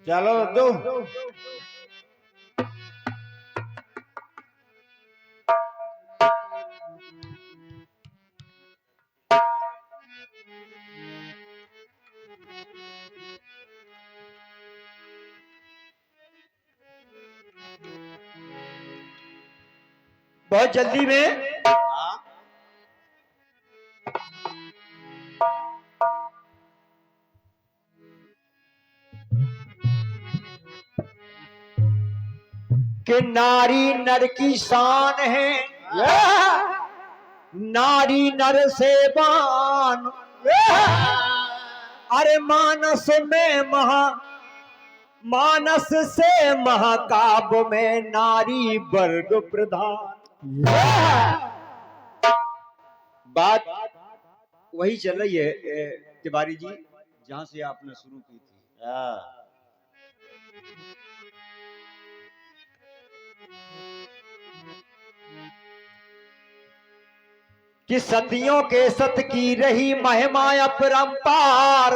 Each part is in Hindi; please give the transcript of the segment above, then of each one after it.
चलो दो। बहुत जल्दी में कि नारी नर की शान है, नारी नर से बान। अरे मानस में मानस से महाकाव्य में नारी वर्ग प्रधान। बात वही चल रही है तिवारी जी, जहां से आपने शुरू की थी। कि सदियों के सत की रही महिमा अपरंपार,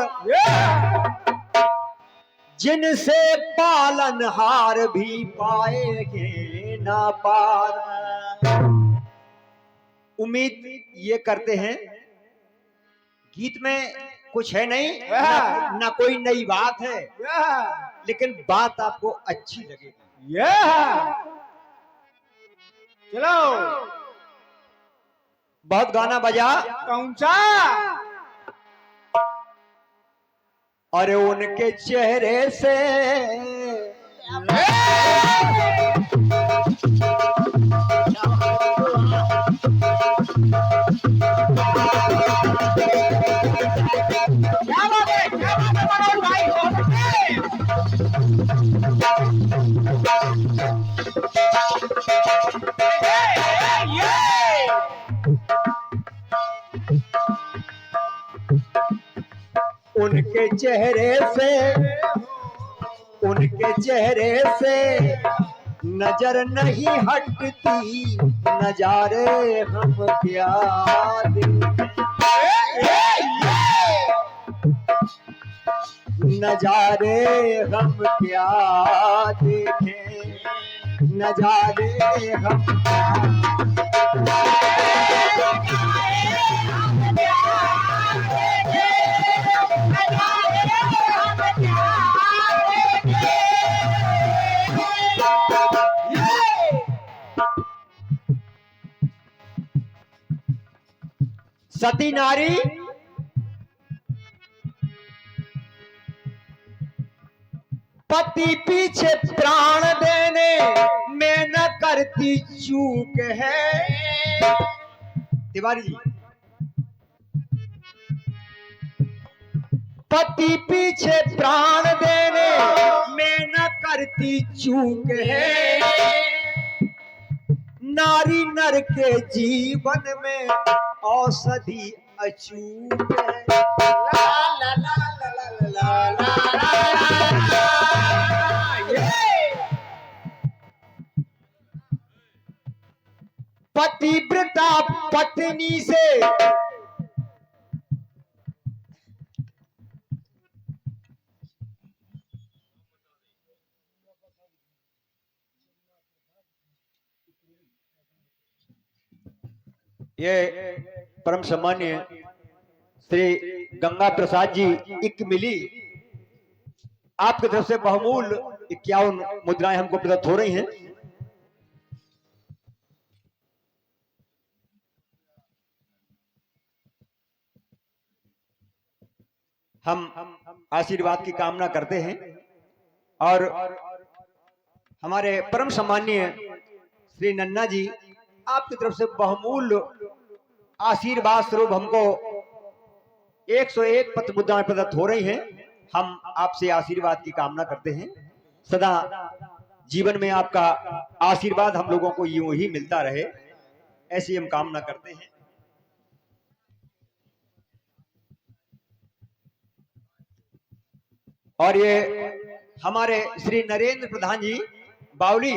जिनसे पालनहार भी पाएंगे ना पार। उम्मीद ये करते हैं गीत में कुछ है नहीं, ना कोई नई बात है, लेकिन बात आपको अच्छी लगेगी। चलो बहुत गाना बजा। कौन सा? अरे उनके चेहरे से उनके चेहरे से नजर नहीं हटती, नजारे हम क्या नजारे हम क्या देखें, नजारे हम सती नारी पति पीछे प्राण देने में न करती चूक है। तिवारी जी, पति पीछे प्राण देने में न करती चूक है। नारी नर के जीवन में औषधि अचूक है। ला ला ला ला ला ला ला। पतिव्रता पत्नी से ये परम सम्मान्य श्री गंगा प्रसाद जी इक मिली, आपकी तरफ से बहुमूल्य 51 मुद्राएं हमको प्रदत्त हो रही हैं। हम आशीर्वाद की कामना करते हैं और हमारे परम सम्माननीय श्री नन्ना जी आपकी तरफ से बहुमूल्य आशीर्वाद स्वरूप हमको 101 पत्र मुद्राएं प्रदत्त हो रही हैं। हम आपसे आशीर्वाद की कामना करते हैं, सदा जीवन में आपका आशीर्वाद हम लोगों को यूं ही मिलता रहे, ऐसी हम कामना करते हैं। और ये हमारे श्री नरेंद्र प्रधान जी बावली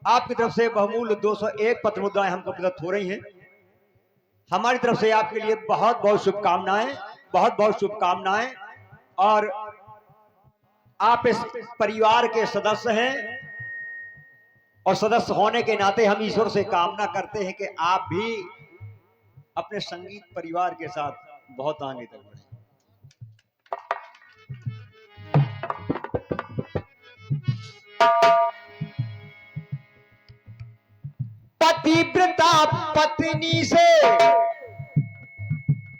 आपकी तरफ से बहुमूल्य 201 पत्र मुद्राएं हमको प्रदत्त हो रही हैं। हमारी तरफ से आपके लिए बहुत बहुत शुभकामनाएं, बहुत बहुत शुभकामनाएं। और आप इस परिवार के सदस्य हैं और सदस्य होने के नाते हम ईश्वर से कामना करते हैं कि आप भी अपने संगीत परिवार के साथ बहुत आगे तक बढ़े। पतिव्रता पत्नी से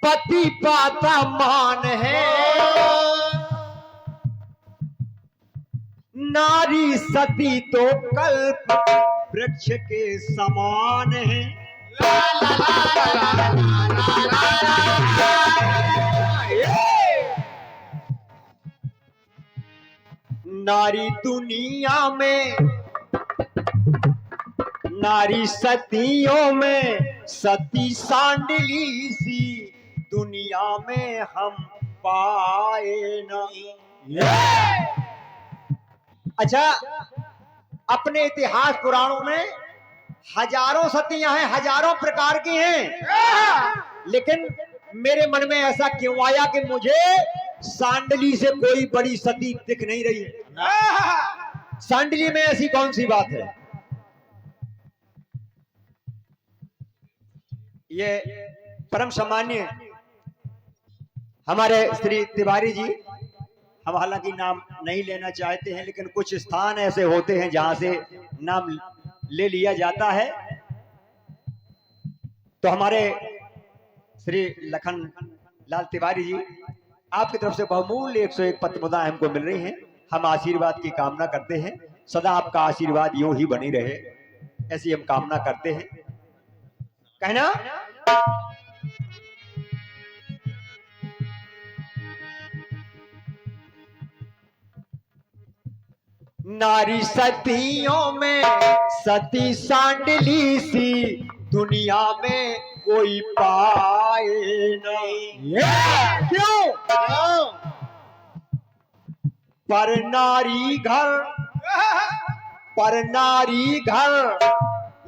पति पाता मान है, नारी सती तो कल्प वृक्ष के समान है। नारी दुनिया में, नारी सतियों में सती सांडली सी दुनिया में हम पाए ना। अच्छा, अपने इतिहास पुराणों में हजारों सतियां हैं, हजारों प्रकार की हैं, लेकिन मेरे मन में ऐसा क्यों आया कि मुझे सांडली से कोई बड़ी सती दिख नहीं रही है। सांडली में ऐसी कौन सी बात है? ये परम सम्मान्य हमारे श्री तिवारी जी, हम हालांकि नाम नहीं लेना चाहते हैं, लेकिन कुछ स्थान ऐसे होते हैं जहां से नाम ले लिया जाता है। तो हमारे श्री लखन लाल तिवारी जी, आपकी तरफ से बहुमूल्य 101 पत्र हमको मिल रही हैं। हम आशीर्वाद की कामना करते हैं, सदा आपका आशीर्वाद यूं ही बनी रहे, ऐसी हम कामना करते हैं। कहना नारी सतियों में सती सांडली सी दुनिया में कोई पाए नहीं। क्यों? पर नारी घर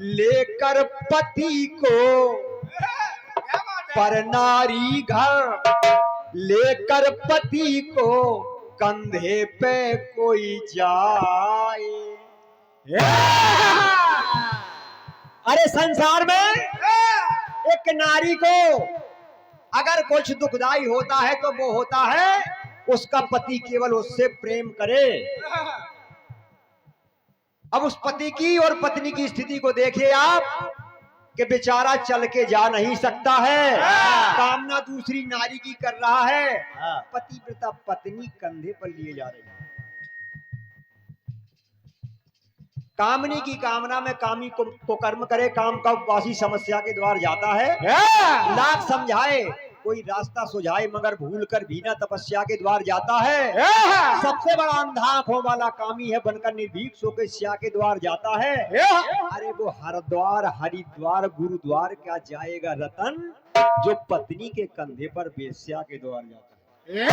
लेकर पति को, पर नारी घर लेकर पति को कंधे पे कोई जाए। अरे संसार में एक नारी को अगर कुछ दुखदाई होता है तो वो होता है उसका पति केवल उससे प्रेम करे। अब उस पति की और पत्नी की स्थिति को देखिए आप कि बेचारा चल के जा नहीं सकता है, कामना दूसरी नारी की कर रहा है, पतिव्रता पत्नी कंधे पर लिए जा रही है। कामनी की कामना में कामी को कर्म करे, काम का उपवासी समस्या के द्वार जाता है। लाख समझाए कोई रास्ता सुझाए, मगर भूल कर भी ना तपस्या के द्वार जाता है। सबसे बड़ा अंधा आंखों वाला कामी है, बनकर निर्भीक सो के स्या के द्वार जाता है। अरे वो हरिद्वार हरिद्वार गुरुद्वार क्या जाएगा रतन, जो पत्नी के कंधे पर बेस्या के द्वार जाता है।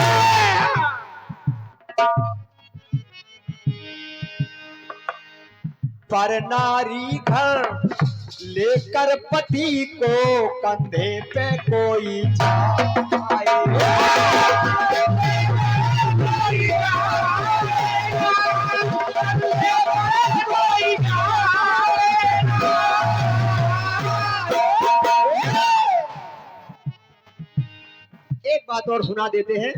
पर नारी घर लेकर पति को कंधे पे कोई जाए। एक बात और सुना देते हैं।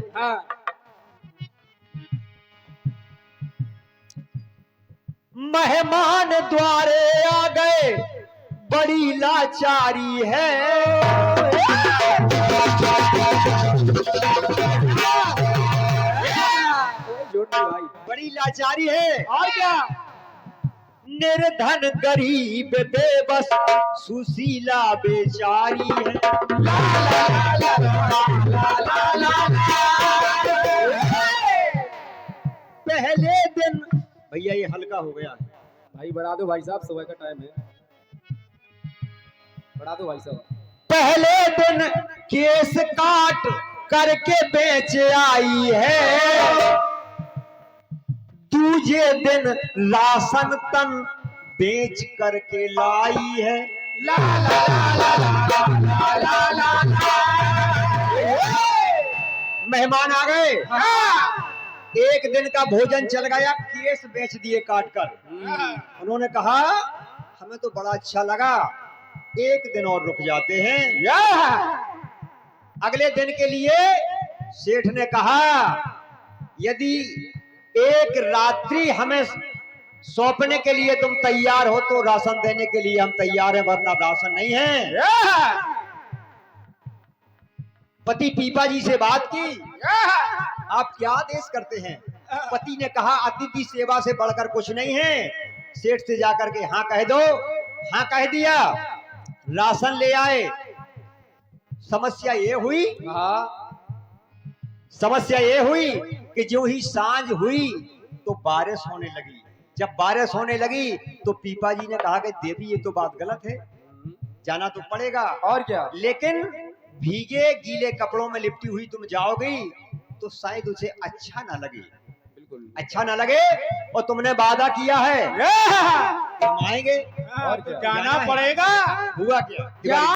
मेहमान द्वारे आ गए बड़ी लाचारी है, बड़ी लाचारी है। और क्या? निर्धन गरीब बेबस सुशीला बेचारी है। पहले दिन भैया ये हल्का हो गया है भाई, बढ़ा दो भाई साहब, सुबह का टाइम है, बढ़ा दो भाई साहब। पहले दिन केस काट करके बेच आई है, दूजे दिन राशन तन बेच करके लाई है। ला ला ला ला ला ला ला ला। मेहमान आ गए। एक दिन का भोजन चल गया, केस बेच दिए काट कर। उन्होंने कहा हमें तो बड़ा अच्छा लगा, एक दिन और रुक जाते हैं। अगले दिन के लिए सेठ ने कहा यदि एक रात्रि हमें सौंपने के लिए तुम तैयार हो तो राशन देने के लिए हम तैयार हैं, वरना राशन नहीं है। पति पीपा जी से बात की, आप क्या आदेश करते हैं? पति ने कहा अतिथि सेवा से बढ़कर कुछ नहीं है। सेठ से जाकर के हाँ कह दो। हाँ कह दिया, राशन ले आए। समस्या ये हुई कि जो ही सांझ हुई तो बारिश होने लगी। जब बारिश होने लगी तो पीपा जी ने कहा कि देवी ये तो बात गलत है, जाना तो पड़ेगा। और क्या, लेकिन भीगे गीले कपड़ों में लिपटी हुई तुम जाओगी तो शायद उसे अच्छा ना लगे, बिल्कुल अच्छा ना लगे। और तुमने वादा किया है हम आएंगे और क्या, जाना पड़ेगा। हुआ क्या?